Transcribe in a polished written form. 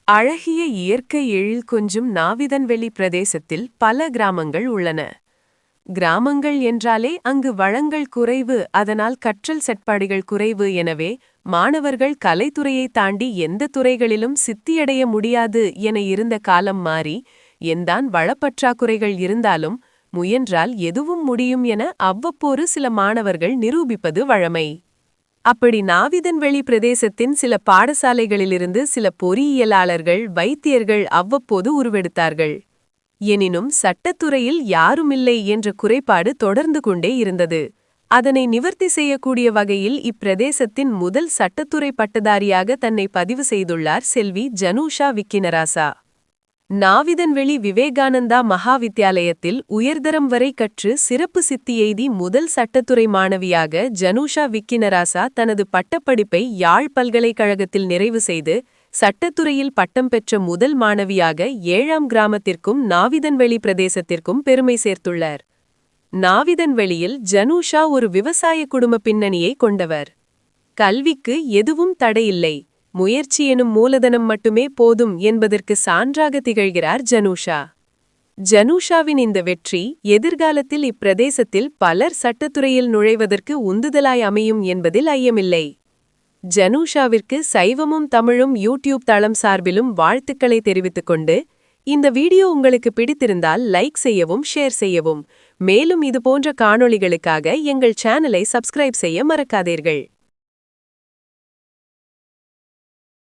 அழகிய இயற்கை எழில் கொஞ்சும் நாவிதன்வெளி பிரதேசத்தில் பல கிராமங்கள் உள்ளன. கிராமங்கள் என்றாலே அங்கு வளங்கள் குறைவு, அதனால் கற்றல் செட்பாடுகள் குறைவு. எனவே மாணவர்கள் கலைத்துறையை தாண்டி எந்த துறைகளிலும் சித்தியடைய முடியாது என இருந்த காலம் மாறி, எந்தான் வளப்பற்றாக்குறைகள் இருந்தாலும் முயன்றால் எதுவும் முடியும் என அவ்வப்போது சில மாணவர்கள் நிரூபிப்பது வழமை. அப்படி நாவிதன்வெளி பிரதேசத்தின் சில பாடசாலைகளிலிருந்து சில பொறியியலாளர்கள், வைத்தியர்கள் அவ்வப்போது உருவெடுத்தார்கள். எனினும் சட்டத்துறையில் யாருமில்லை என்ற குறைபாடு தொடர்ந்து கொண்டே இருந்தது. அதனை நிவர்த்தி செய்யக்கூடிய வகையில் இப்பிரதேசத்தின் முதல் சட்டத்துறை பட்டதாரியாக தன்னை பதிவு செய்துள்ளார் செல்வி ஜனூஷா விக்கினராசா. நாவிதன்வெளி விவேகானந்தா மகாவித்யாலயத்தில் உயர்தரம் வரை கற்று சிறப்பு சித்தி எய்தி முதல் சட்டத்துறை மாணவியாக ஜனூஷா விக்கினராசா தனது பட்டப்படிப்பை யாழ் பல்கலைக்கழகத்தில் நிறைவு செய்து சட்டத்துறையில் பட்டம் பெற்ற முதல் மாணவியாக 7ஆம் கிராமத்திற்கும் நாவிதன்வெளி பிரதேசத்திற்கும் பெருமை சேர்த்துள்ளார். நாவிதன்வெளியில் ஜனூஷா ஒரு விவசாய குடும்ப பின்னணியை கொண்டவர். கல்விக்கு எதுவும் தடையில்லை, முயற்சி எனும் மூலதனம் மட்டுமே போதும் என்பதற்கு சான்றாக திகழ்கிறார் ஜனூஷா. ஜனூஷாவின் இந்த வெற்றி எதிர்காலத்தில் இப்பிரதேசத்தில் பலர் சட்டத்துறையில் நுழைவதற்கு உந்துதலாய் அமையும் என்பதில் ஐயமில்லை. ஜனூஷாவிற்கு சைவமும் தமிழும் யூடியூப் தளம் சார்பிலும் வாழ்த்துக்களை தெரிவித்துக் கொண்டு, இந்த வீடியோ உங்களுக்கு பிடித்திருந்தால் லைக் செய்யவும் ஷேர் செய்யவும். மேலும் இதுபோன்ற காணொளிகளுக்காக எங்கள் சேனலை சப்ஸ்கிரைப் செய்ய மறக்காதீர்கள்.